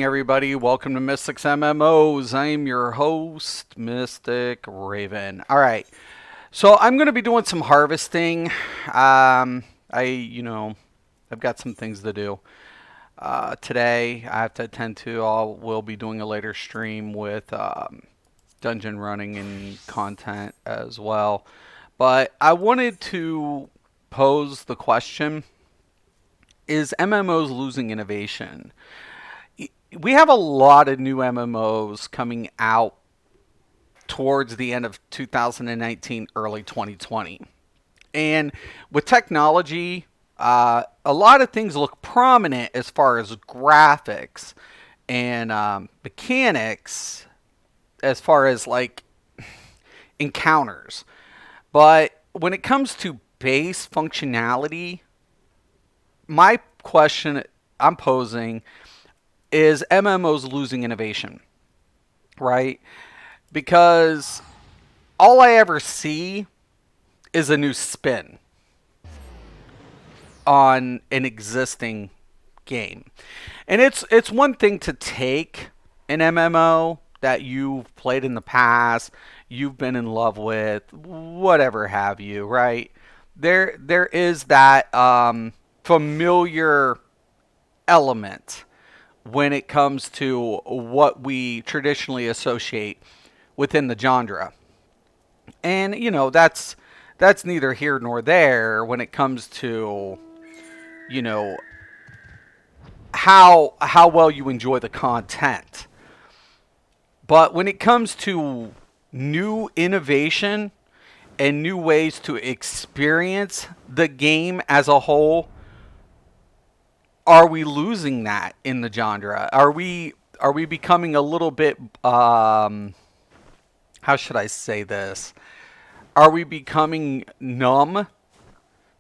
Everybody, welcome to Mystic's MMOs. I'm your host, Mystic Raven. All right, so I'm going to be doing some harvesting. I've got some things to do today. I have to attend to. We'll be doing a later stream with dungeon running and content as well. But I wanted to pose the question: is MMOs losing innovation? We have a lot of new MMOs coming out towards the end of 2019, early 2020. And with technology, a lot of things look prominent as far as graphics and mechanics, as far as like encounters. But when it comes to base functionality, my question I'm posing is MMOs losing innovation, right? Because all I ever see is a new spin on an existing game. And it's one thing to take an MMO that you've played in the past, you've been in love with, whatever have you, right? There is that familiar element when it comes to what we traditionally associate within the genre. And that's neither here nor there when it comes to you know how well you enjoy the content. But when it comes to new innovation and new ways to experience the game as a whole, are we losing that in the genre? Are we becoming a little bit how should I say this? Are we becoming numb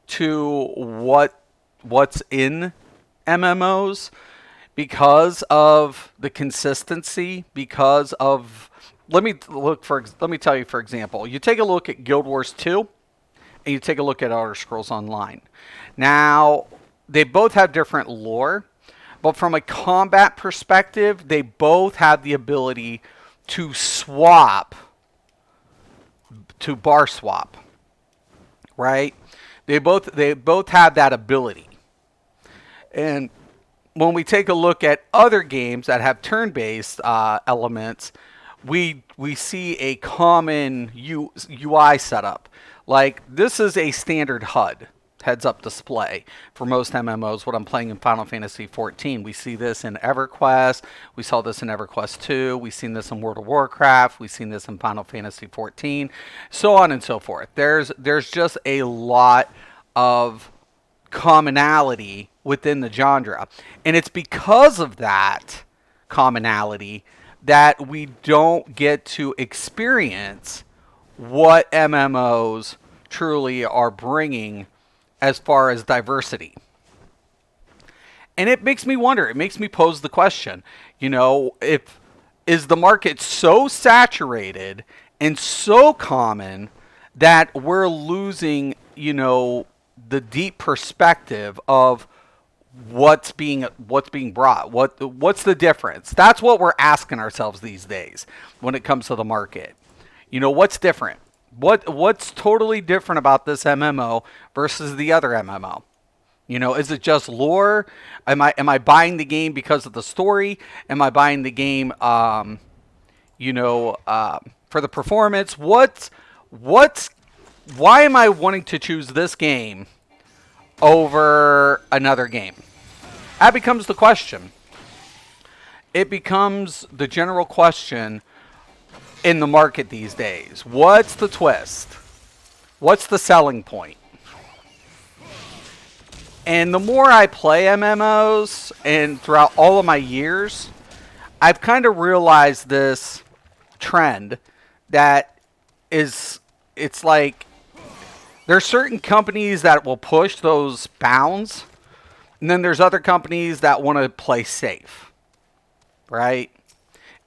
to what's in MMOs because of the consistency? Because of let me tell you, for example, you take a look at Guild Wars 2 and you take a look at Elder Scrolls Online. Now, they both have different lore, but from a combat perspective, they both have the ability to swap, to bar swap, right? They both have that ability. And when we take a look at other games that have turn-based elements, we see a common UI setup. Like, this is a standard HUD, heads-up display, for most MMOs. What I'm playing in Final Fantasy XIV, we see this in EverQuest. We saw this in EverQuest 2. We've seen this in World of Warcraft. We've seen this in Final Fantasy XIV, so on and so forth. There's just a lot of commonality within the genre, and it's because of that commonality that we don't get to experience what MMOs truly are bringing as far as diversity. And it makes me wonder, it makes me pose the question, if is the market so saturated and so common that we're losing, the deep perspective of what's being brought. What's the difference? That's what we're asking ourselves these days when it comes to the market. What's different? What's totally different about this MMO versus the other MMO? Is it just lore? Am I buying the game because of the story? Am I buying the game for the performance? Why am I wanting to choose this game over another game? That becomes the question. It becomes the general question in the market these days. What's the twist? What's the selling point? And the more I play MMOs, and throughout all of my years, I've kind of realized this trend that it's like there's certain companies that will push those bounds, and then there's other companies that want to play safe, right?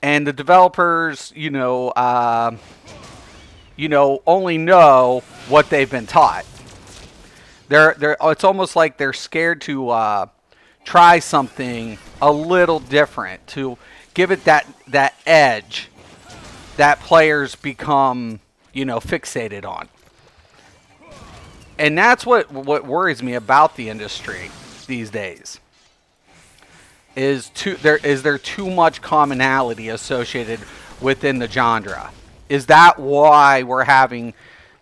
And the developers, only know what they've been taught. It's almost like they're scared to try something a little different, to give it that edge that players become, fixated on. And that's what worries me about the industry these days. Is there too much commonality associated within the genre? Is that why we're having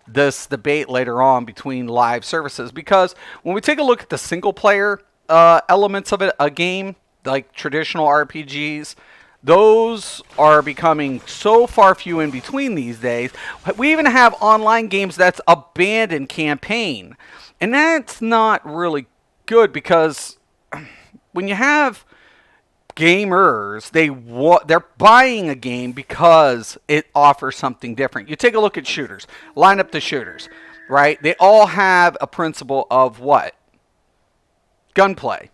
this debate later on between live services? Because when we take a look at the single player elements of a game, like traditional RPGs, those are becoming so far few in between these days. We even have online games that's abandoned campaign. And that's not really good, because when you have gamers, they're buying a game because it offers something different. You take a look at shooters. Line up the shooters, right? They all have a principle of what? Gunplay,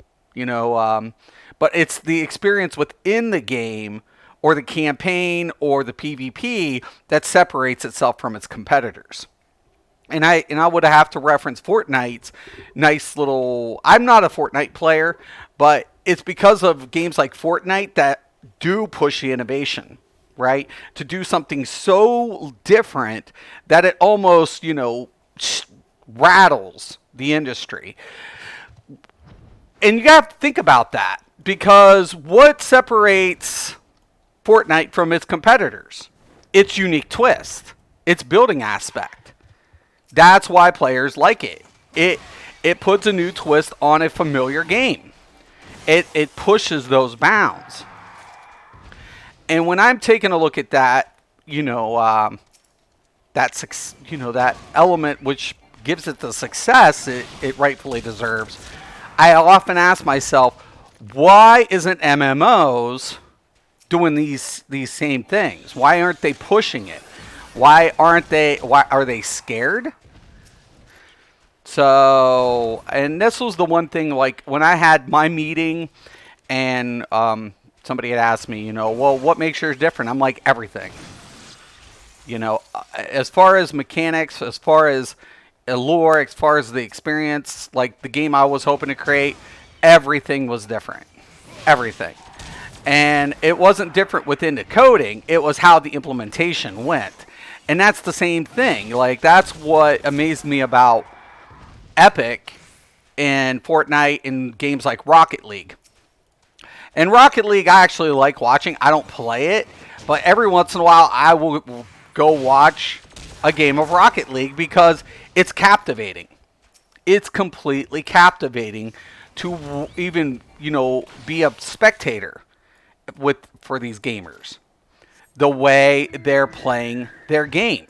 but it's the experience within the game, or the campaign, or the PvP, that separates itself from its competitors. And I would have to reference Fortnite's nice little... I'm not a Fortnite player, but it's because of games like Fortnite that do push the innovation, right? To do something so different that it almost, rattles the industry. And you have to think about that, because what separates Fortnite from its competitors? Its unique twist, its building aspect. That's why players like it. It puts a new twist on a familiar game. It pushes those bounds. And when I'm taking a look at that, that element which gives it the success it rightfully deserves, I often ask myself, why isn't MMOs doing these same things? Why aren't they pushing it? Why are they scared? So, and this was the one thing, like when I had my meeting and somebody had asked me, well, what makes yours different? I'm like, everything. As far as mechanics, as far as allure, as far as the experience, like the game I was hoping to create, everything was different. Everything. And it wasn't different within the coding, it was how the implementation went. And that's the same thing. Like, that's what amazed me about Epic and Fortnite and games like Rocket League. And Rocket League, I actually like watching. I don't play it, but every once in a while I will go watch a game of Rocket League because it's captivating. It's completely captivating to even, be a spectator for these gamers. The way they're playing their game.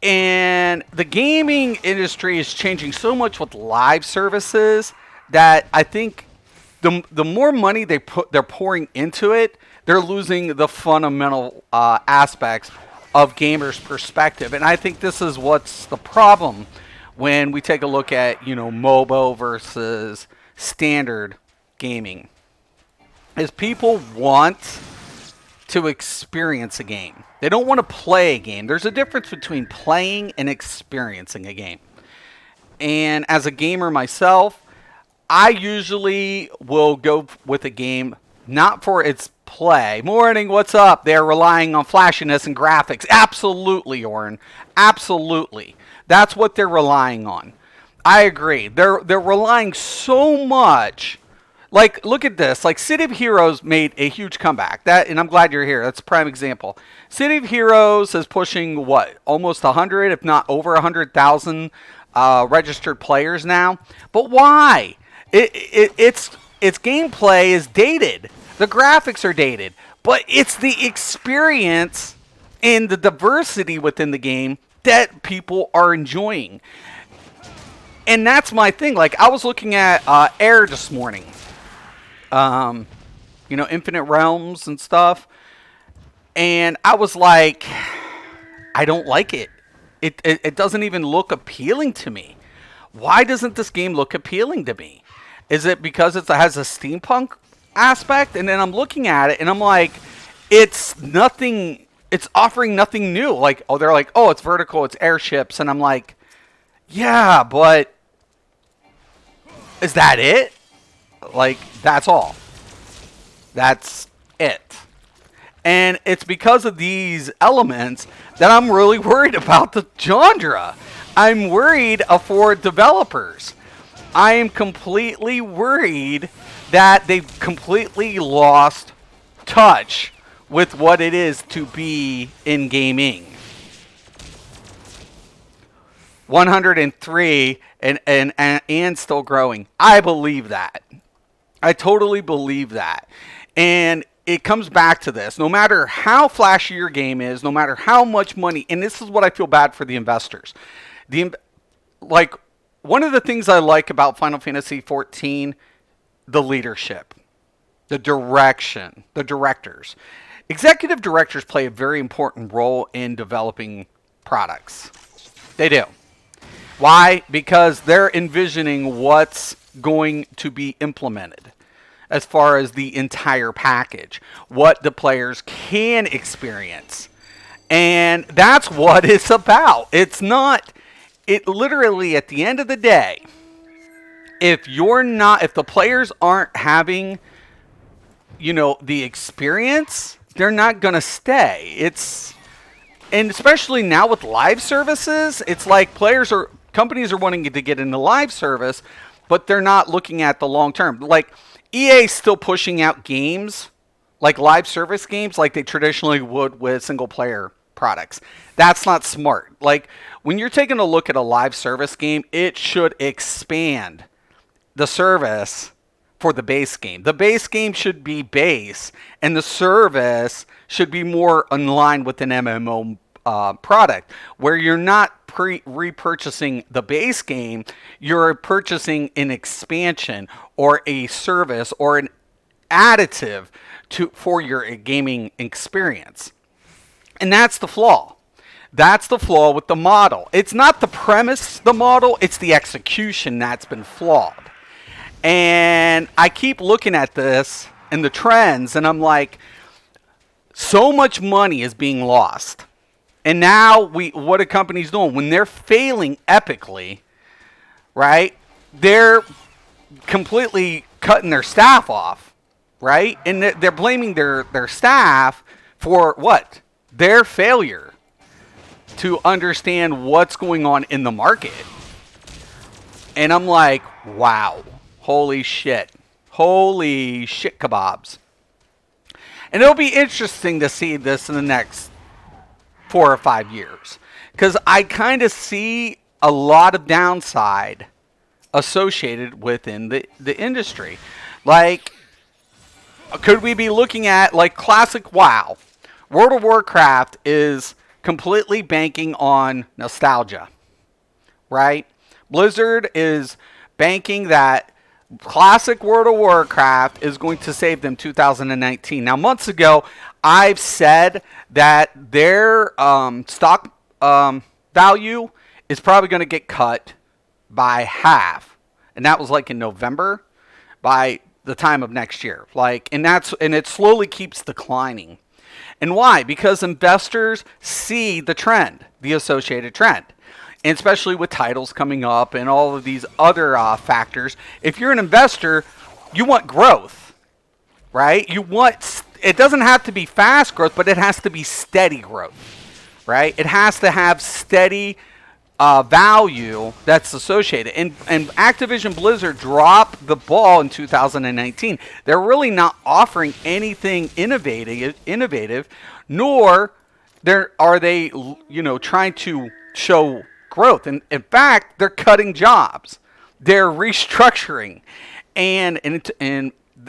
And the gaming industry is changing so much with live services that I think the more money they're pouring into it, they're losing the fundamental aspects of gamers' perspective. And I think this is what's the problem when we take a look at, MOBA versus standard gaming. Is people want to experience a game. They don't want to play a game. There's a difference between playing and experiencing a game. And as a gamer myself, I usually will go with a game not for its play. Morning, what's up? They're relying on flashiness and graphics. Absolutely, Oren. Absolutely. That's what they're relying on. I agree. They're relying so much. Like, look at this. Like, City of Heroes made a huge comeback. And I'm glad you're here. That's a prime example. City of Heroes is pushing, almost 100, if not over 100,000 registered players now. But why? Its gameplay is dated. The graphics are dated. But it's the experience and the diversity within the game that people are enjoying. And that's my thing. Like, I was looking at Air this morning. Infinite Realms and stuff. And I was like, I don't like it. It doesn't even look appealing to me. Why doesn't this game look appealing to me? Is it because it has a steampunk aspect? And then I'm looking at it and I'm like, it's nothing. It's offering nothing new. Like, they're like, it's vertical, it's airships. And I'm like, yeah, but is that it? Like, that's all. That's it. And it's because of these elements that I'm really worried about the genre. I'm worried for developers. I am completely worried that they've completely lost touch with what it is to be in gaming. 103 and still growing. I believe that. I totally believe that. And it comes back to this. No matter how flashy your game is, no matter how much money, and this is what I feel bad for the investors. Like, one of the things I like about Final Fantasy XIV, the leadership, the direction, the directors. Executive directors play a very important role in developing products. They do. Why? Because they're envisioning what's going to be implemented as far as the entire package, what the players can experience. And that's what it's about. It's not, it literally at the end of the day, if the players aren't having, the experience, they're not going to stay. And especially now with live services, it's like companies are wanting to get into live service, but they're not looking at the long term. Like, EA is still pushing out games, like live service games, like they traditionally would with single player products. That's not smart. Like, when you're taking a look at a live service game, it should expand the service for the base game. The base game should be base, and the service should be more in line with an MMO product, where you're not repurchasing the base game, you're purchasing an expansion or a service or an additive for your gaming experience. And that's the flaw. That's the flaw with the model. It's not the premise, the model, it's the execution that's been flawed. And I keep looking at this and the trends, and I'm like, so much money is being lost. And now what are companies doing? When they're failing epically, right? They're completely cutting their staff off, right? And they're blaming their staff for what? Their failure to understand what's going on in the market. And I'm like, wow, holy shit kebabs. And it'll be interesting to see this in the next 4 or 5 years, because I kind of see a lot of downside associated within the industry. Like, could we be looking at like classic WoW? World of Warcraft is completely banking on nostalgia, right? Blizzard is banking that classic World of Warcraft is going to save them 2019. Now, months ago, I've said that their stock value is probably going to get cut by half, and that was like in November, by the time of next year. And it slowly keeps declining. And why? Because investors see the trend, the associated trend. And especially with titles coming up and all of these other factors. If you're an investor, you want growth, right? It doesn't have to be fast growth, but it has to be steady growth, right? It has to have steady value that's associated. And Activision Blizzard dropped the ball in 2019. They're really not offering anything innovative, nor are they, trying to show growth. And in fact, they're cutting jobs. They're restructuring. And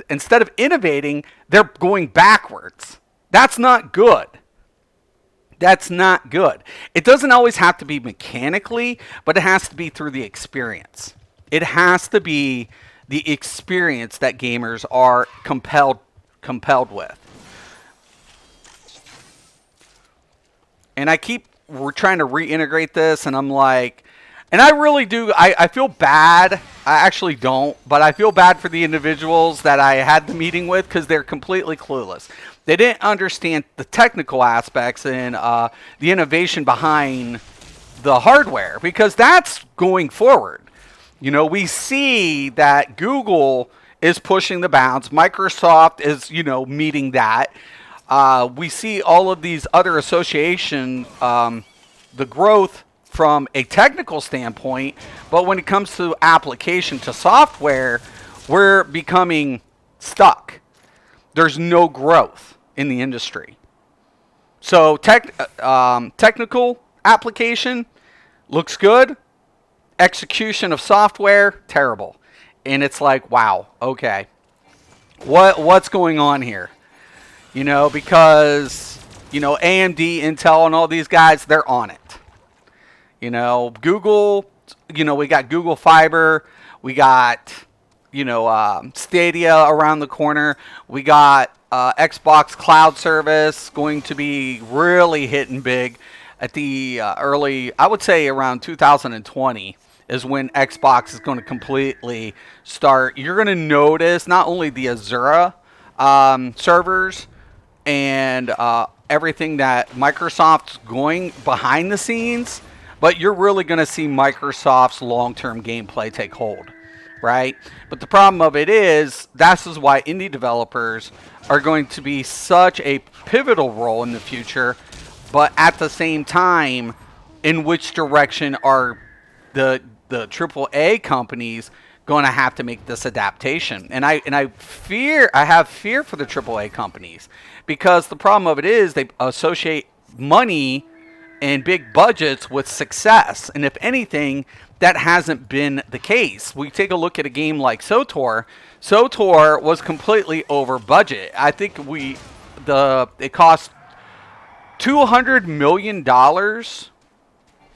instead of innovating, they're going backwards. That's not good. That's not good. It doesn't always have to be mechanically, but it has to be through the experience. It has to be the experience that gamers are compelled with. And we're trying to reintegrate this, and I'm like, and I really do, I feel bad. I actually don't, but I feel bad for the individuals that I had the meeting with, because they're completely clueless. They didn't understand the technical aspects and the innovation behind the hardware, because that's going forward. We see that Google is pushing the bounds. Microsoft is, meeting that. We see all of these other associations, the growth from a technical standpoint, but when it comes to application to software, we're becoming stuck. There's no growth in the industry. So technical application looks good. Execution of software, terrible. And it's like, wow, okay. What's going on here? Because, AMD, Intel, and all these guys, they're on it. Google, we got Google Fiber. We got, Stadia around the corner. We got Xbox Cloud Service going to be really hitting big at the early, I would say around 2020 is when Xbox is going to completely start. You're going to notice not only the Azure servers and everything that Microsoft's going behind the scenes, but you're really going to see Microsoft's long-term gameplay take hold, right? But the problem of it is, this is why indie developers are going to be such a pivotal role in the future, but at the same time, in which direction are the AAA companies going to have to make this adaptation? And I have fear for the AAA companies, because the problem of it is they associate money and big budgets with success. And if anything, that hasn't been the case. We take a look at a game like SOTOR. SOTOR was completely over budget. I think it cost $200 million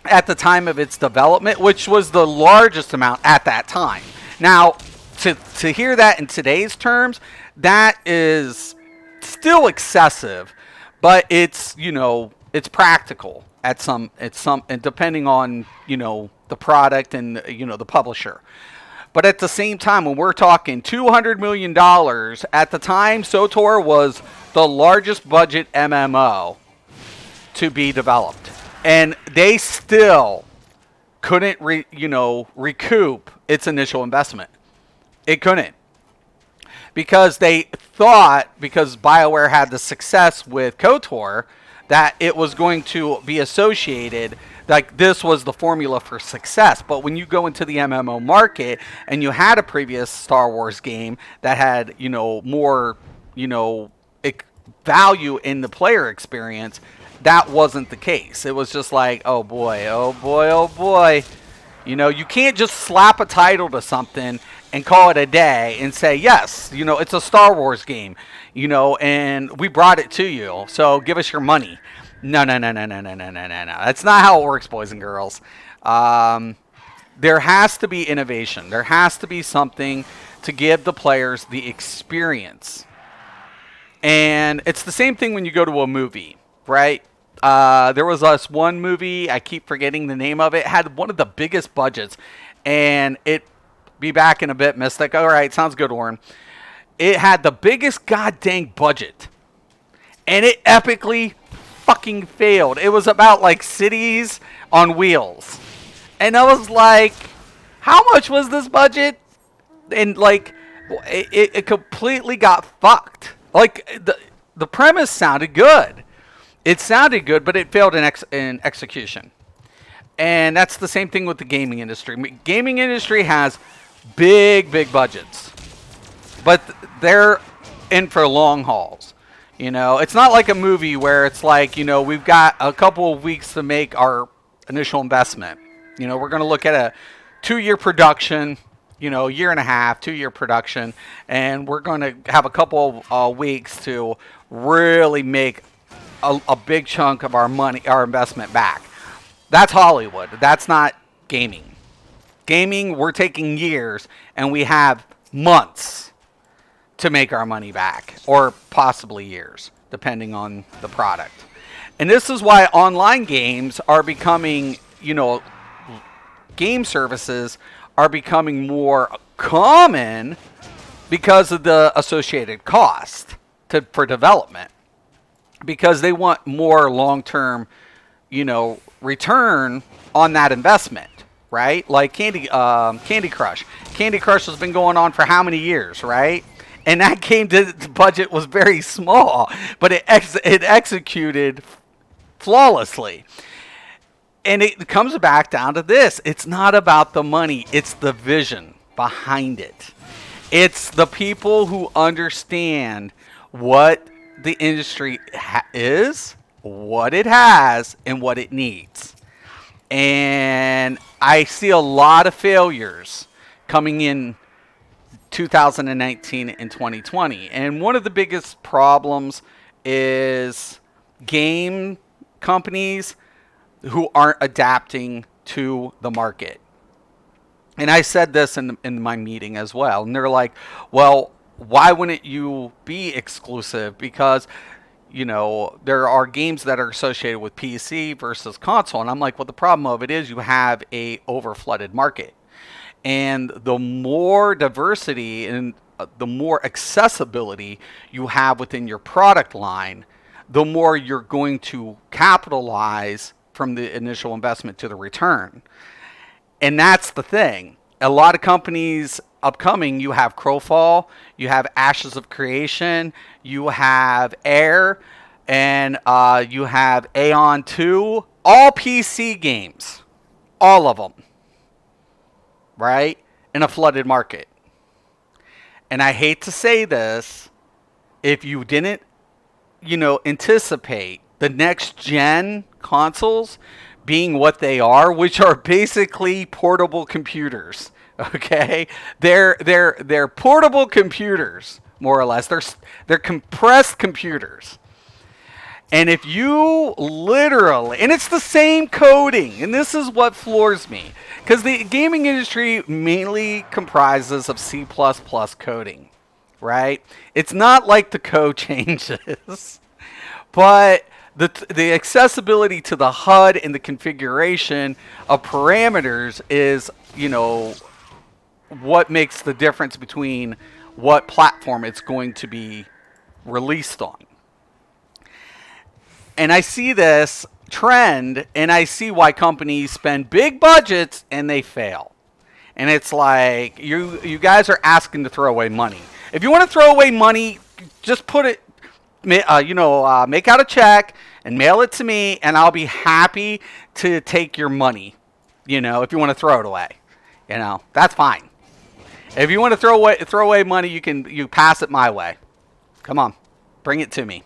at the time of its development, which was the largest amount at that time. Now, to hear that in today's terms, that is still excessive, but it's practical and depending on, the product and, the publisher. But at the same time, when we're talking $200 million, at the time, SOTOR was the largest budget MMO to be developed. And they still couldn't, recoup its initial investment. It couldn't. Because they thought, because BioWare had the success with KOTOR, that it was going to be associated, like this was the formula for success. But when you go into the MMO market and you had a previous Star Wars game that had, more, value in the player experience, that wasn't the case. It was just like, oh boy, oh boy, oh boy. You can't just slap a title to something and call it a day and say, yes, it's a Star Wars game, and we brought it to you, so give us your money. No. That's not how it works, boys and girls. There has to be innovation. There has to be something to give the players the experience. And it's the same thing when you go to a movie, right? There was this one movie, I keep forgetting the name of it, had one of the biggest budgets, and be back in a bit, Mystic. All right, sounds good, Warren. It had the biggest goddamn budget, and it epically fucking failed. It was about like cities on wheels, and I was like, how much was this budget? And like, it completely got fucked. Like the premise sounded good. It sounded good, but it failed in execution. And that's the same thing with the gaming industry. Gaming industry has big budgets, but they're in for long hauls. It's not like a movie where it's like, we've got a couple of weeks to make our initial investment. We're going to look at a 2-year production, year and a half, 2-year production, and we're going to have a couple of weeks to really make a big chunk of our money, our investment back. That's Hollywood. That's not gaming. Gaming, we're taking years, and we have months to make our money back, or possibly years, depending on the product. And this is why online games are becoming, game services are becoming more common because of the associated cost for development. Because they want more long-term, return on that investment, right? Like Candy Crush. Candy Crush has been going on for how many years, right? And that game the budget was very small, but it executed flawlessly. And it comes back down to this. It's not about the money. It's the vision behind it. It's the people who understand what the industry is, what it has, and what it needs. And I see a lot of failures coming in 2019 and 2020. And one of the biggest problems is game companies who aren't adapting to the market. And I said this in my meeting as well. And they're like, well, why wouldn't you be exclusive? Because, there are games that are associated with PC versus console. And I'm like, well, the problem of it is you have a overflooded market. And the more diversity and the more accessibility you have within your product line, the more you're going to capitalize from the initial investment to the return. And that's the thing. A lot of companies upcoming, you have Crowfall, you have Ashes of Creation, you have Air, and you have Aeon 2, all PC games. All of them. Right? In a flooded market. And I hate to say this, if you didn't, anticipate the next gen consoles being what they are, which are basically portable computers. Okay? They're portable computers, more or less. They're compressed computers. And if you literally, and it's the same coding, and this is what floors me, because the gaming industry mainly comprises of C++ coding, right? It's not like the code changes, but the accessibility to the HUD and the configuration of parameters is, what makes the difference between what platform it's going to be released on. And I see this trend, and I see why companies spend big budgets and they fail. And it's like, you guys are asking to throw away money. If you want to throw away money, just put it, make out a check and mail it to me, and I'll be happy to take your money. If you want to throw it away, that's fine. If you want to throw away money, you pass it my way. Come on, bring it to me.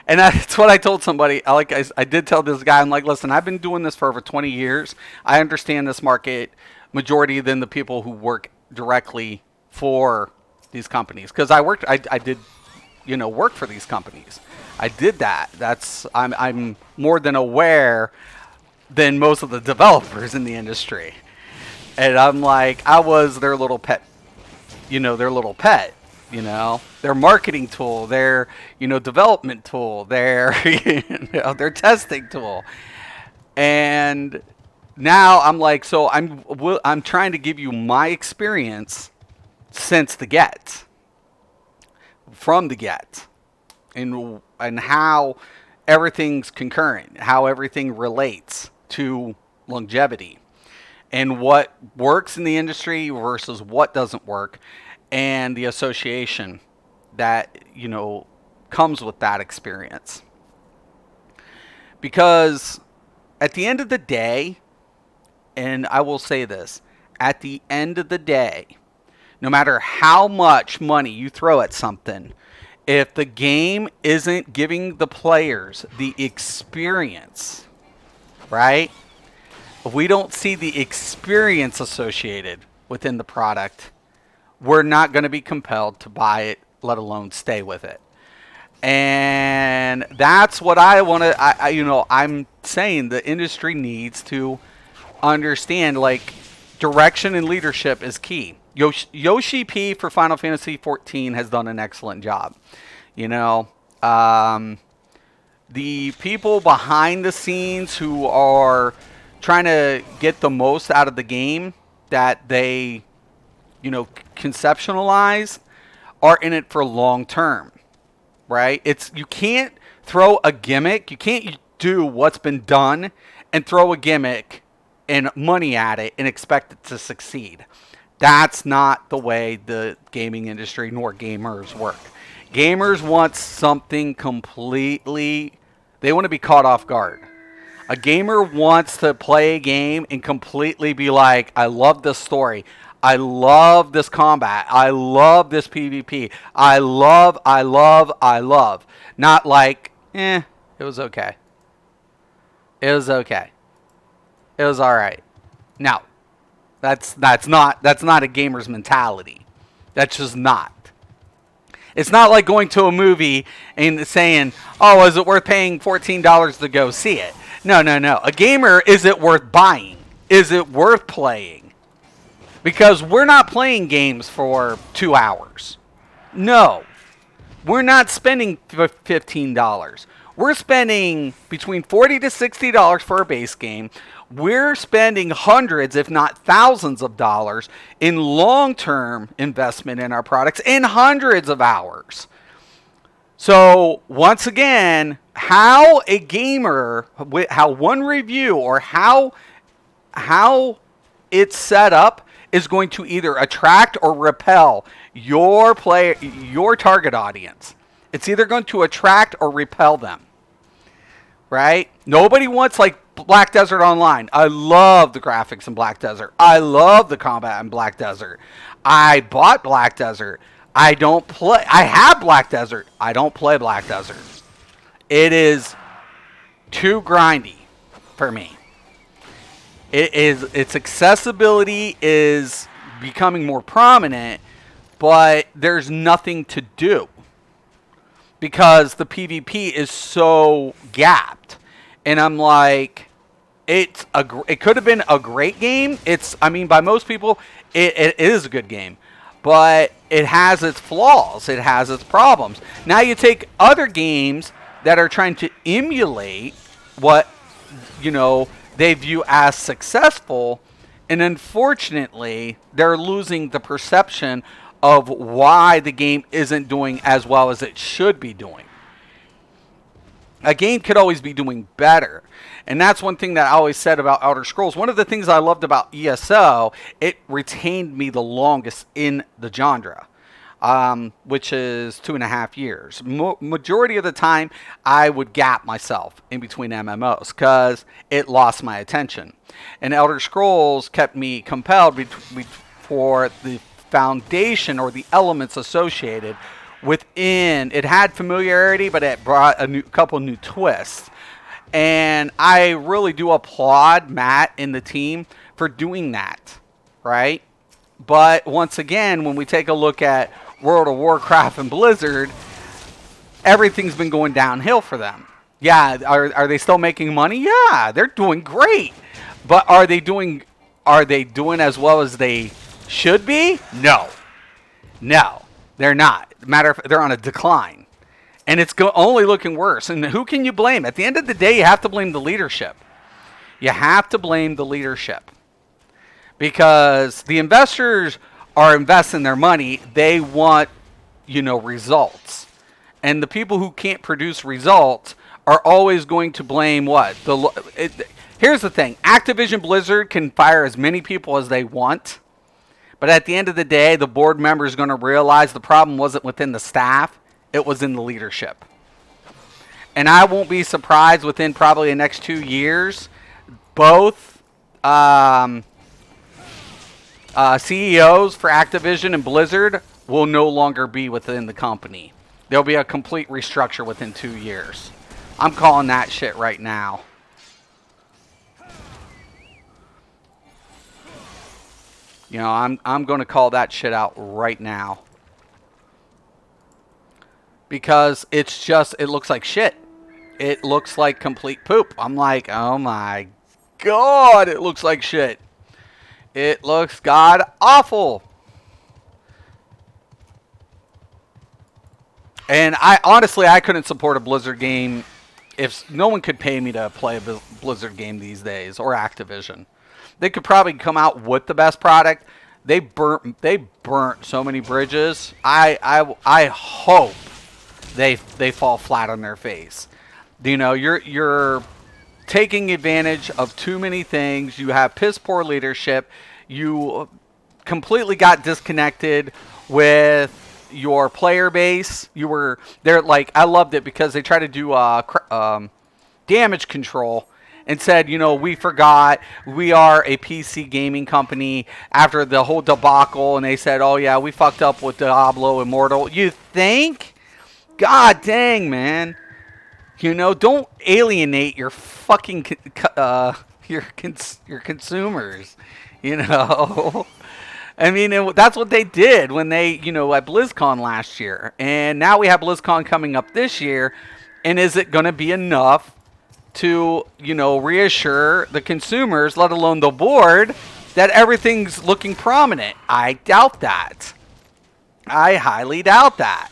And that's what I told somebody. I did tell this guy, I'm like, listen, I've been doing this for over 20 years. I understand this market majority than the people who work directly for these companies. Because I did, work for these companies. I did that. I'm more than aware than most of the developers in the industry. And I'm like, I was their little pet, their marketing tool, their, development tool, their, their testing tool. And now I'm like, so I'm trying to give you my experience since from the get, and how everything's concurrent, how everything relates to longevity, and what works in the industry versus what doesn't work, and the association that, comes with that experience. Because at the end of the day, and I will say this, at the end of the day, no matter how much money you throw at something, if the game isn't giving the players the experience, right? If we don't see the experience associated within the product, we're not going to be compelled to buy it, let alone stay with it. And that's what I want to, I'm saying the industry needs to understand, like, direction and leadership is key. Yoshi P for Final Fantasy XIV has done an excellent job. The people behind the scenes who are trying to get the most out of the game that they, conceptualize are in it for long term, right? You can't throw a gimmick. You can't do what's been done and throw a gimmick and money at it and expect it to succeed. That's not the way the gaming industry nor gamers work. Gamers want something completely, they want to be caught off guard. A gamer wants to play a game and completely be like, I love this story. I love this combat. I love this PvP. I love. Not like, it was okay. It was okay. It was all right. No. That's not a gamer's mentality. That's just not. It's not like going to a movie and saying, "Oh, is it worth paying $14 to go see it?" No. A gamer, is it worth buying? Is it worth playing? Because we're not playing games for 2 hours. No. We're not spending $15. We're spending between $40 to $60 for a base game. We're spending hundreds, if not thousands of dollars in long-term investment in our products in hundreds of hours. So once again, how a gamer, how one review or how it's set up is going to either attract or repel your target audience. It's either going to attract or repel them. Right? Nobody wants like Black Desert Online. I love the graphics in Black Desert. I love the combat in Black Desert. I bought Black Desert. I have Black Desert. I don't play Black Desert. It is too grindy for me. Its accessibility is becoming more prominent, but there's nothing to do because the PvP is so gapped. And I'm like, it could have been a great game. By most people, it is a good game. But it has its flaws. It has its problems. Now you take other games that are trying to emulate what, they view as successful. And unfortunately, they're losing the perception of why the game isn't doing as well as it should be doing. A game could always be doing better. And that's one thing that I always said about Elder Scrolls. One of the things I loved about ESO, it retained me the longest in the genre, which is 2.5 years. Majority of the time, I would gap myself in between MMOs because it lost my attention. And Elder Scrolls kept me compelled for the foundation or the elements associated within. It had familiarity, but it brought a couple new twists. And I really do applaud Matt and the team for doing that, right? But once again, when we take a look at World of Warcraft and Blizzard, everything's been going downhill for them. Yeah, are they still making money? Yeah, they're doing great. But are they doing as well as they should be? No, they're not. Matter of fact, they're on a decline. And it's only looking worse. And who can you blame? At the end of the day, you have to blame the leadership. You have to blame the leadership. Because the investors are investing their money. They want, results. And the people who can't produce results are always going to blame what? Here's the thing. Activision Blizzard can fire as many people as they want. But at the end of the day, the board member is going to realize the problem wasn't within the staff. It was in the leadership. And I won't be surprised within probably the next 2 years, both CEOs for Activision and Blizzard will no longer be within the company. There'll be a complete restructure within 2 years. I'm calling that shit right now. I'm going to call that shit out right now. Because it looks like shit. It looks like complete poop. I'm like, oh my God, it looks like shit. It looks god awful. And I couldn't support a Blizzard game if no one could pay me to play a Blizzard game these days, or Activision. They could probably come out with the best product. They burnt so many bridges. I hope they fall flat on their face. You're taking advantage of too many things. You have piss poor leadership. You completely got disconnected with your player base. You were there, like, I loved it because they try to do damage control and said, we forgot we are a PC gaming company after the whole debacle, and they said, oh yeah, we fucked up with Diablo Immortal. You think? God dang, man. Don't alienate your fucking your consumers. You know. I mean, that's what they did when they, at BlizzCon last year, and now we have BlizzCon coming up this year. And is it going to be enough to, reassure the consumers, let alone the board, that everything's looking prominent? I doubt that. I highly doubt that.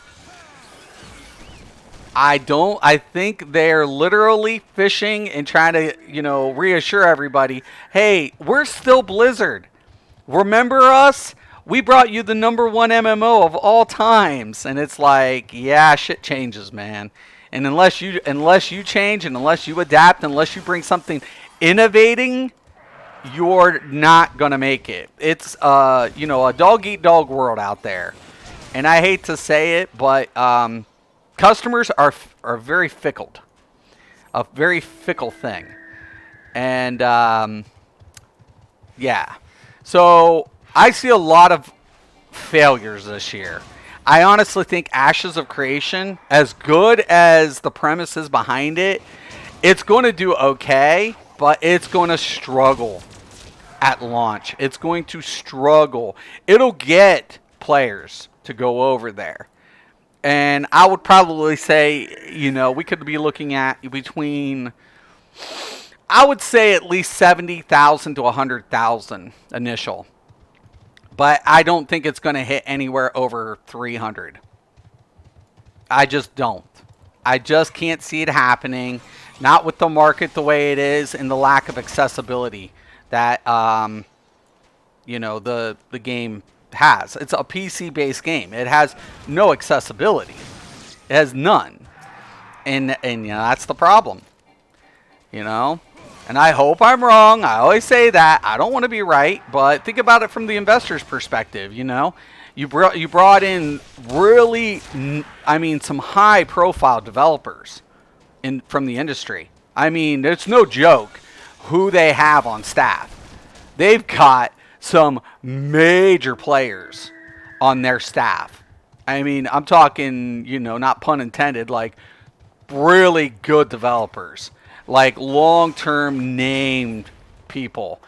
I think they're literally fishing and trying to, reassure everybody, hey, we're still Blizzard. Remember us? We brought you the #1 MMO of all times. And it's like, yeah, shit changes, man. And unless you change, and unless you adapt, unless you bring something innovating, you're not going to make it. It's, a dog-eat-dog world out there. And I hate to say it, but customers are very fickle. A very fickle thing. And, yeah. So I see a lot of failures this year. I honestly think Ashes of Creation, as good as the premise is behind it, it's going to do okay, but it's going to struggle at launch. It's going to struggle. It'll get players to go over there. And I would probably say, we could be looking at between, I would say at least 70,000 to 100,000 initial. But I don't think it's going to hit anywhere over 300. I just don't. I just can't see it happening. Not with the market the way it is and the lack of accessibility that, the game has. It's a PC-based game. It has no accessibility. It has none. And that's the problem. And I hope I'm wrong. I always say that. I don't want to be right, but think about it from the investor's perspective, You brought in really, some high-profile developers from the industry. It's no joke who they have on staff. They've got some major players on their staff. I'm talking, not pun intended, like really good developers. Like long-term named people.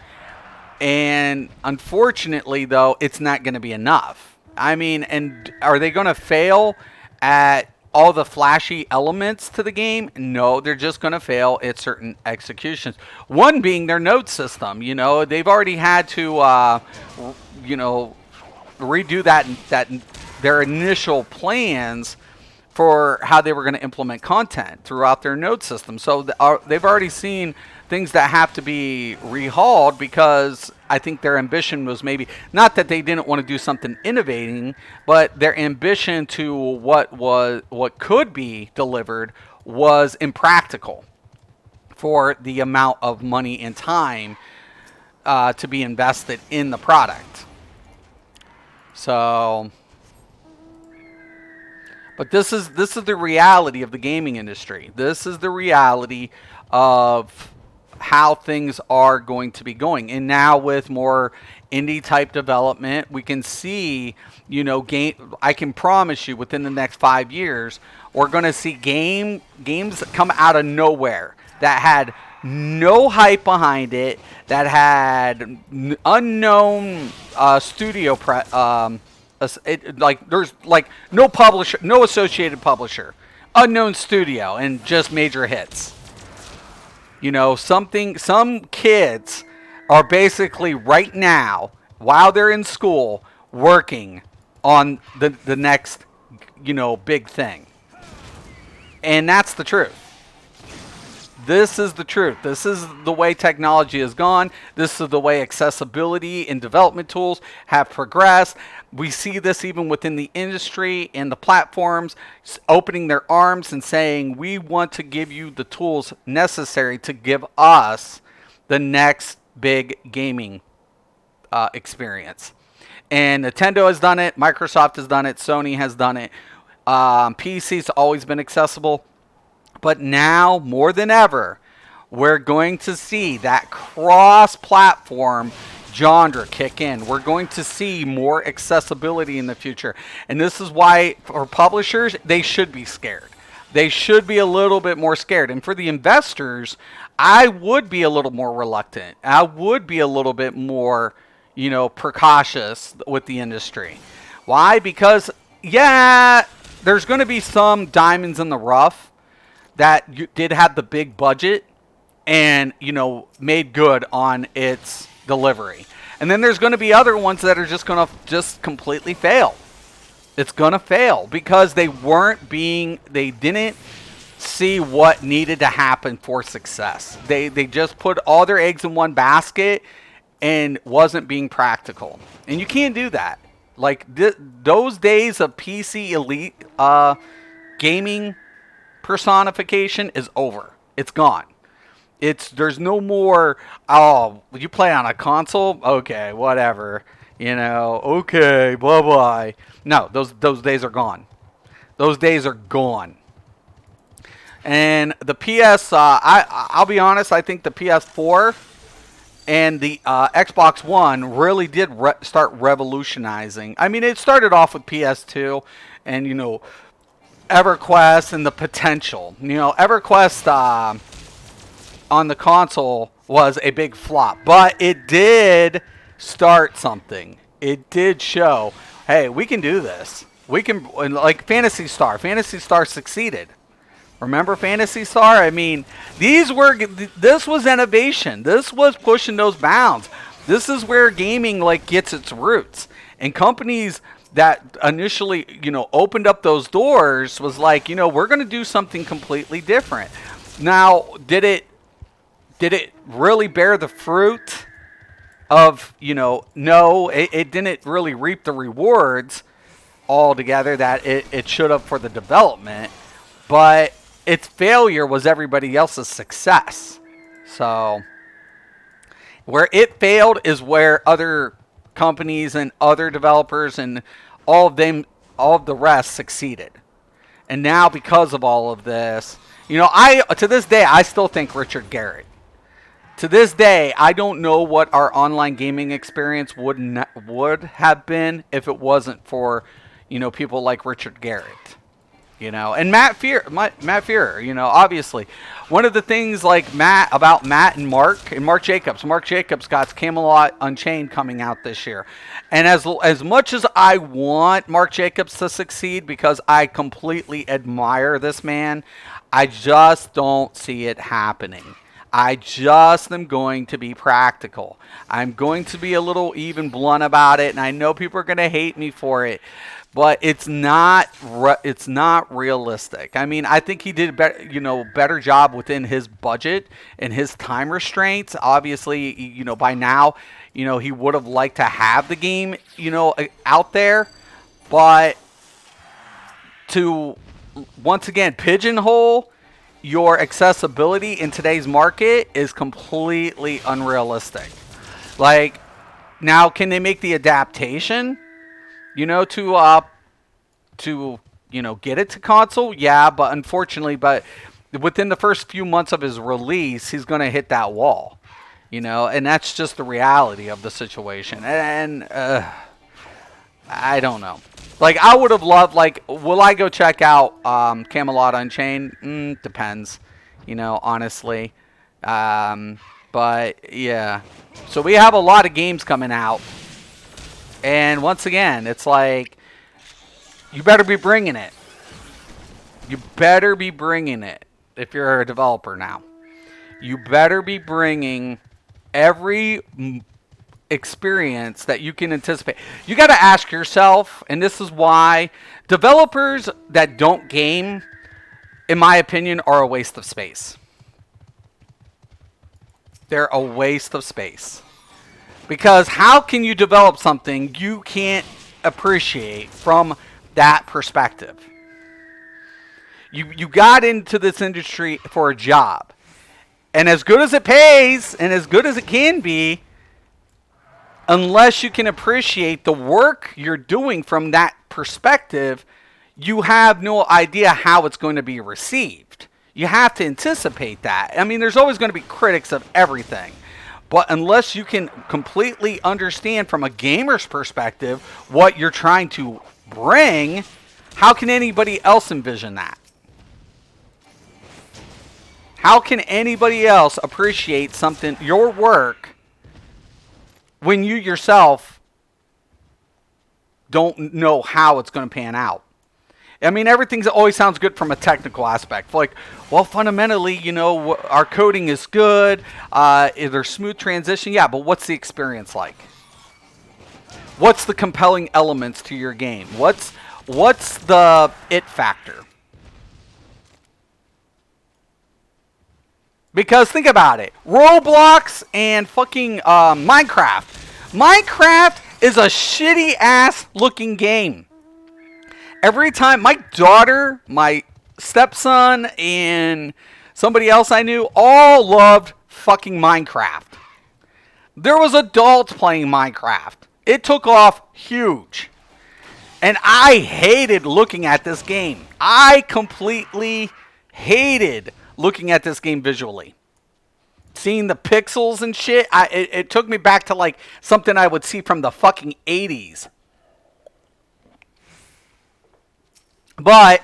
And unfortunately, though, it's not going to be enough. And are they going to fail at all the flashy elements to the game? No, they're just going to fail at certain executions. One being their node system. They've already had to, redo that their initial plans for how they were going to implement content throughout their node system. So they've already seen things that have to be rehauled because I think their ambition was maybe, not that they didn't want to do something innovating, but their ambition to what could be delivered was impractical for the amount of money and time to be invested in the product. So... But this is the reality of the gaming industry. This is the reality of how things are going to be going. And now with more indie type development, we can see, I can promise you within the next 5 years, we're going to see games come out of nowhere that had no hype behind it, that had unknown studio there's no publisher, no associated publisher, unknown studio, and just major hits. Some kids are basically right now, while they're in school, working on the next, big thing. And that's the truth. This is the truth. This is the way technology has gone. This is the way accessibility and development tools have progressed. We see this even within the industry and the platforms opening their arms and saying, we want to give you the tools necessary to give us the next big gaming experience. And Nintendo has done it, Microsoft has done it, Sony has done it. PC's always been accessible. But now, more than ever, we're going to see that cross-platform genre kick in. We're going to see more accessibility in the future. And this is why, for publishers, they should be scared. They should be a little bit more scared. And for the investors, I would be a little more reluctant. I would be a little bit more, precautious with the industry. Why? Because, yeah, there's going to be some diamonds in the rough that did have the big budget and, made good on its delivery. And then there's going to be other ones that are just going to just completely fail. It's going to fail because they didn't see what needed to happen for success. They just put all their eggs in one basket and wasn't being practical. And you can't do that. Like those days of PC elite gaming personification is over. It's gone. There's no more, you play on a console? Okay, whatever. Okay, blah-blah. No, those days are gone. Those days are gone. And the PS, I'll be honest, I think the PS4 and the Xbox One really did start revolutionizing. I mean, it started off with PS2 and, EverQuest and the potential. EverQuest on the console was a big flop, but it did start something. It did show, hey, we can do this. We can, like Phantasy Star. Phantasy Star succeeded. Remember Phantasy Star? I mean, this was innovation. This was pushing those bounds. This is where gaming gets its roots. And companies that initially, opened up those doors was like, we're going to do something completely different. Now, did it really bear the fruit of, no, it didn't really reap the rewards altogether that it should have for the development, but its failure was everybody else's success. So where it failed is where other companies and other developers and all of the rest succeeded. And now because of all of this, to this day, I still think Richard Garrett. To this day, I don't know what our online gaming experience would have been if it wasn't for, people like Richard Garrett. And Matt Fear, obviously. One of the things about Matt and Mark Jacobs. Mark Jacobs got Camelot Unchained coming out this year. And as much as I want Mark Jacobs to succeed because I completely admire this man, I just don't see it happening. I just am going to be practical. I'm going to be a little even blunt about it, and I know people are going to hate me for it, but it's not realistic. I mean, I think he did a better job within his budget and his time restraints. Obviously, by now, he would have liked to have the game, out there, but to once again pigeonhole your accessibility in today's market is completely unrealistic. Now, can they make the adaptation, to get it to console? Yeah, but unfortunately, within the first few months of his release, he's going to hit that wall, and that's just the reality of the situation. And I don't know. I would have loved, will I go check out Camelot Unchained? Depends, honestly. But, yeah. So we have a lot of games coming out. And once again, it's you better be bringing it. You better be bringing it if you're a developer now. You better be bringing every experience that you can anticipate. You got to ask yourself, and this is why developers that don't game, in my opinion, are a waste of space. They're a waste of space. Because how can you develop something you can't appreciate from that perspective? You got into this industry for a job. And as good as it pays, and as good as it can be, unless you can appreciate the work you're doing from that perspective, you have no idea how it's going to be received. You have to anticipate that. I mean, there's always going to be critics of everything. But unless you can completely understand from a gamer's perspective what you're trying to bring, how can anybody else envision that? How can anybody else appreciate something, your work, when you yourself don't know how it's going to pan out? I mean, everything always sounds good from a technical aspect. Like, well, fundamentally, you know, our coding is good. There's smooth transition. Yeah, but what's the experience like? What's the compelling elements to your game? What's the it factor? Because think about it. Roblox and fucking Minecraft. Minecraft is a shitty ass looking game. Every time my daughter, my stepson, and somebody else I knew all loved fucking Minecraft. There was adults playing Minecraft. It took off huge. And I hated looking at this game. I completely hated looking at this game visually. Seeing the pixels and shit, it took me back to like something I would see from the fucking 80s. But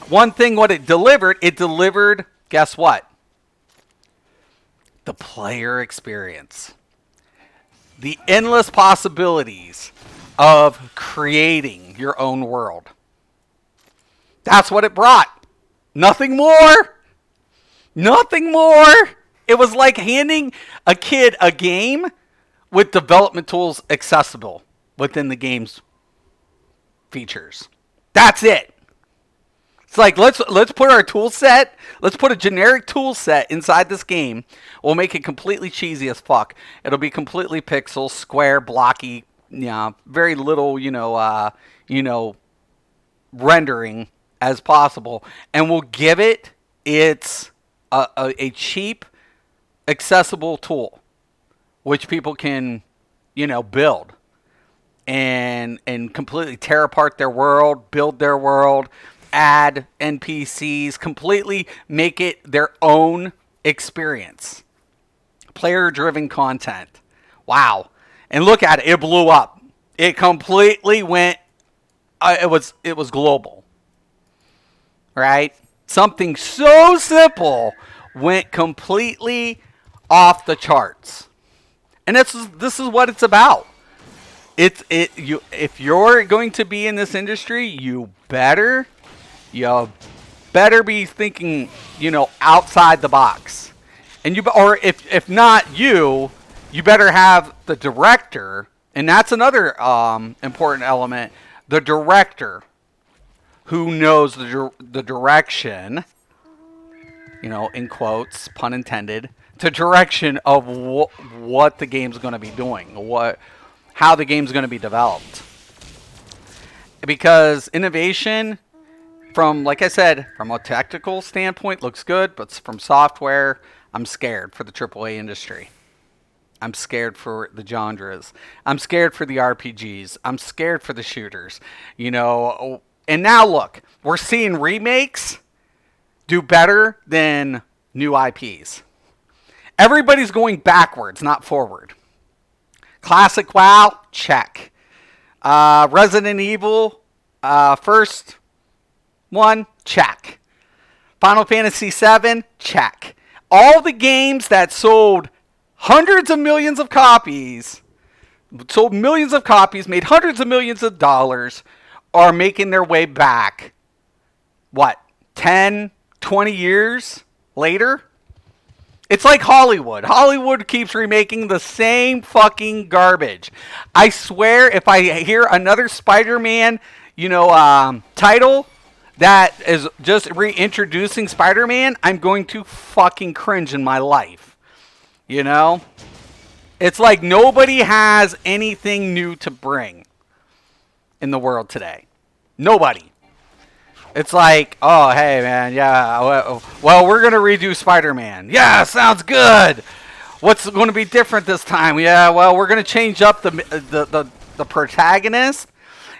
one thing what it delivered, guess what? The player experience. The endless possibilities of creating your own world. That's what it brought. Nothing more. Nothing more. It was like handing a kid a game with development tools accessible within the game's features. That's it. It's like, let's put our tool set, let's put a generic tool set inside this game. We'll make it completely cheesy as fuck. It'll be completely pixel, square, blocky, very little, rendering as possible. And we'll give it its a cheap, accessible tool, which people can, build. And completely tear apart their world, build their world, add NPCs, completely make it their own experience. Player-driven content. Wow. And look at it. It blew up. It completely went, it was global. Right? Something so simple went completely off the charts. And this is what it's about. If you're going to be in this industry, you better be thinking, outside the box. And if not you better have the director, and that's another important element, the director who knows the direction, in quotes, pun intended, the direction of what the game's going to be doing, how the game's going to be developed. Because innovation, like I said, from a tactical standpoint, looks good, but from software, I'm scared for the AAA industry. I'm scared for the genres. I'm scared for the RPGs. I'm scared for the shooters. And now look, we're seeing remakes do better than new IPs. Everybody's going backwards, not forward. Classic WoW, check. Resident Evil, first one, check. Final Fantasy XIV, check. All the games that sold hundreds of millions of copies, made hundreds of millions of dollars, are making their way back, 10, 20 years later? It's like Hollywood. Hollywood keeps remaking the same fucking garbage. I swear, if I hear another Spider-Man, title that is just reintroducing Spider-Man, I'm going to fucking cringe in my life. It's like nobody has anything new to bring in the world today. Nobody. It's like, oh, hey, man, yeah, well, we're going to redo Spider-Man. Yeah, sounds good. What's going to be different this time? Yeah, well, we're going to change up the protagonist.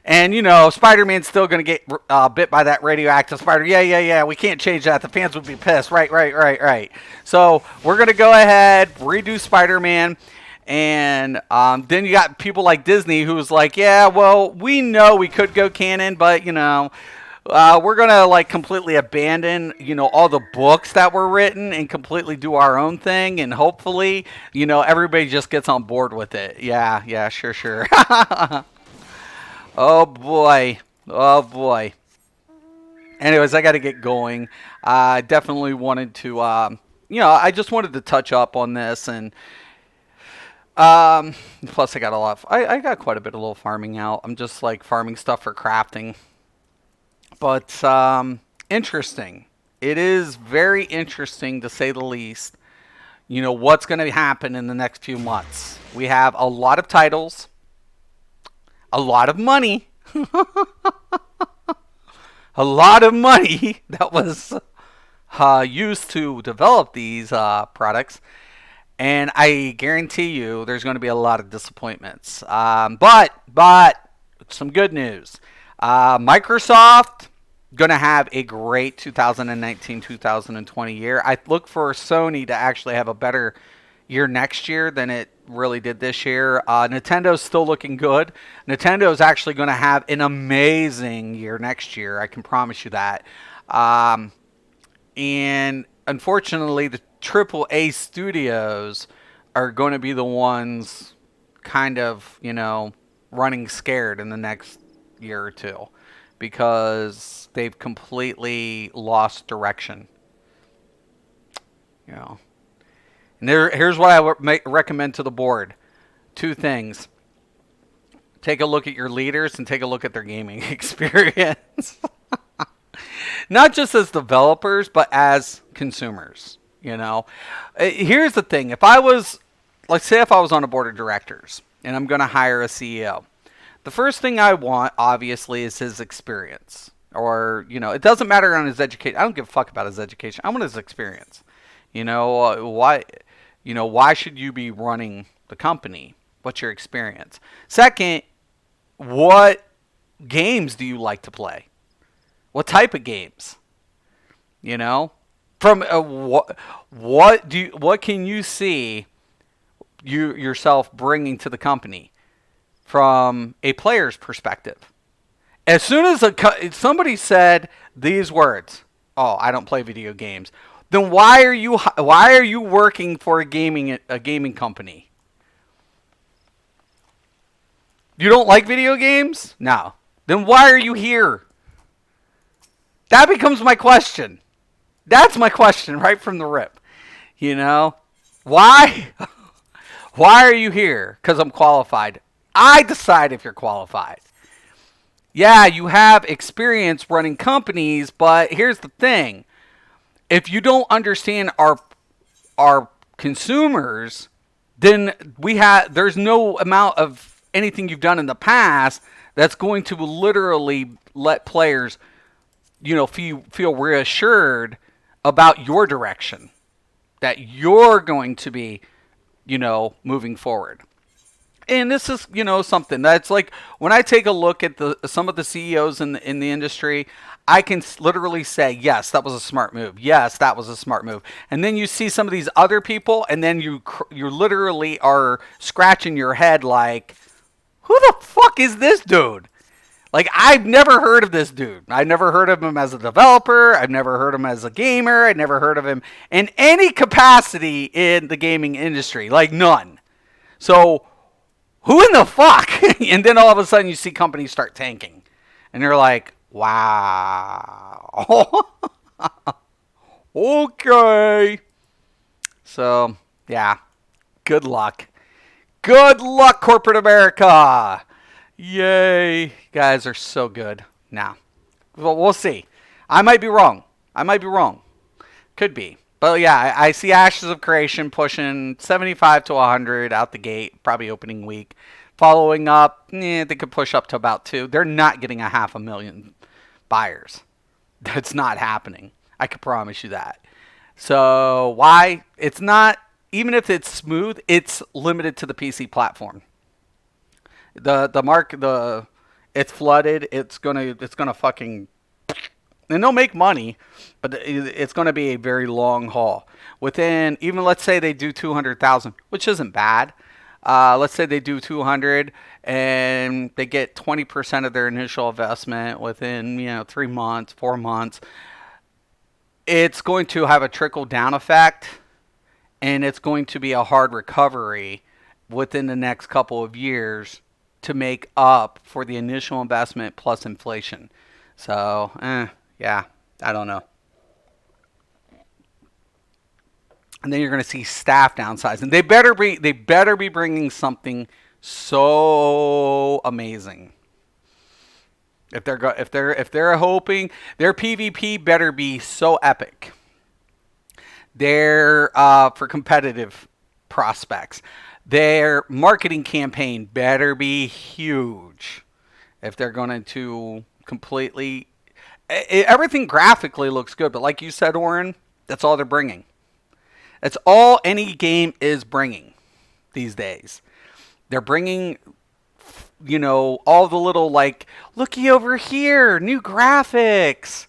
And, Spider-Man's still going to get bit by that radioactive spider. Yeah. We can't change that. The fans would be pissed. Right. So we're going to go ahead, redo Spider-Man. And then you got people like Disney who's like, yeah, well, we know we could go canon, but, we're going to, like, completely abandon, all the books that were written and completely do our own thing. And hopefully, everybody just gets on board with it. Yeah, sure. Oh boy. Anyways, I got to get going. I definitely wanted to, I just wanted to touch up on this, and plus I got I got quite a bit of little farming out. I'm just like farming stuff for crafting, but interesting. It is very interesting to say the least. What's going to happen in the next few months. We have a lot of titles. A lot of money. A lot of money that was used to develop these products. And I guarantee you there's going to be a lot of disappointments. But some good news. Microsoft going to have a great 2019-2020 year. I look for Sony to actually have a better year next year than it really did this year. Nintendo's still looking good. Nintendo's actually going to have an amazing year next year. I can promise you that. And unfortunately, the AAA studios are going to be the ones kind of, running scared in the next year or two because they've completely lost direction. And here's what I recommend to the board. 2 things. Take a look at your leaders and take a look at their gaming experience. Not just as developers, but as consumers. Here's the thing. If I was on a board of directors and I'm going to hire a CEO, the first thing I want, obviously, is his experience. Or, it doesn't matter on his education. I don't give a fuck about his education. I want his experience. Why should you be running the company? What's your experience? Second, what games do you like to play? What type of games? From what can you see yourself bringing to the company from a player's perspective? As soon as somebody said these words, "Oh, I don't play video games," then why are you working for a gaming company? You don't like video games? No. Then why are you here? That becomes my question. That's my question right from the rip. Why? Why are you here? Because I'm qualified. I decide if you're qualified. Yeah, you have experience running companies, but here's the thing. If you don't understand our consumers, then there's no amount of anything you've done in the past that's going to literally let players, feel reassured about your direction, that you're going to be, moving forward. And this is, something that's like when I take a look at some of the CEOs in the industry, I can literally say, yes, that was a smart move. Yes, that was a smart move. And then you see some of these other people, and then you literally are scratching your head like, who the fuck is this dude? Like, I've never heard of this dude. I've never heard of him as a developer. I've never heard of him as a gamer. I've never heard of him in any capacity in the gaming industry. Like, none. So, who in the fuck? And then all of a sudden you see companies start tanking. And you're like, wow. Okay. So, yeah. Good luck. Good luck, corporate America. Yay. You guys are so good. Now, well, we'll see. I might be wrong. Could be. But yeah, I see Ashes of Creation pushing 75 to 100 out the gate, probably opening week. Following up, they could push up to about 2. They're not getting 500,000 buyers. That's not happening. I can promise you that. So why? It's not even if it's smooth, it's limited to the PC platform. The mark the it's flooded. It's gonna fucking, and they'll make money, but it's gonna be a very long haul. Within, even let's say they do 200,000, which isn't bad. Let's say they do 200 and they get 20% of their initial investment within 3 months, 4 months. It's going to have a trickle down effect, and it's going to be a hard recovery within the next couple of years to make up for the initial investment plus inflation. So, yeah, I don't know. And then you're going to see staff downsizing. They better be bringing something so amazing. If they're hoping, their PvP better be so epic. Their for competitive prospects. Their marketing campaign better be huge if they're going to completely. Everything graphically looks good, but like you said, Oren, that's all they're bringing. That's all any game is bringing these days. They're bringing, all the little, like, looky over here, new graphics,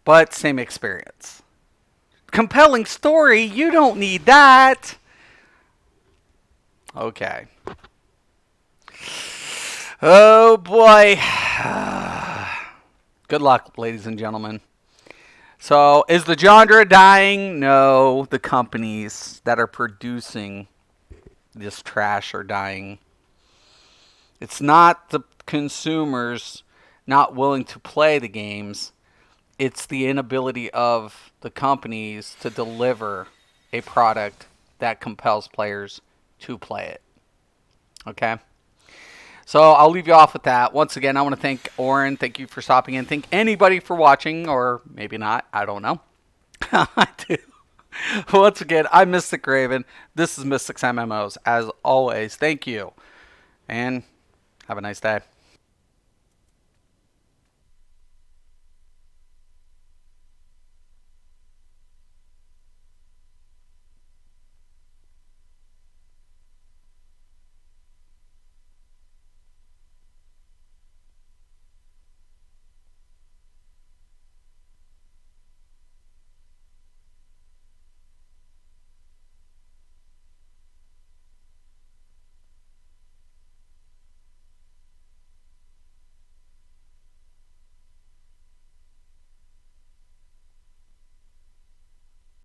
but same experience. Compelling story, you don't need that. Okay. Oh boy. Good luck, ladies and gentlemen. So, is the genre dying? No, the companies that are producing this trash are dying. It's not the consumers not willing to play the games. It's the inability of the companies to deliver a product that compels players to play it. Okay? So I'll leave you off with that. Once again, I want to thank Oren. Thank you for stopping in. Thank anybody for watching, or maybe not. I don't know. I do. Once again, I'm Mystic Raven. This is Mystics MMOs. As always, thank you. And have a nice day.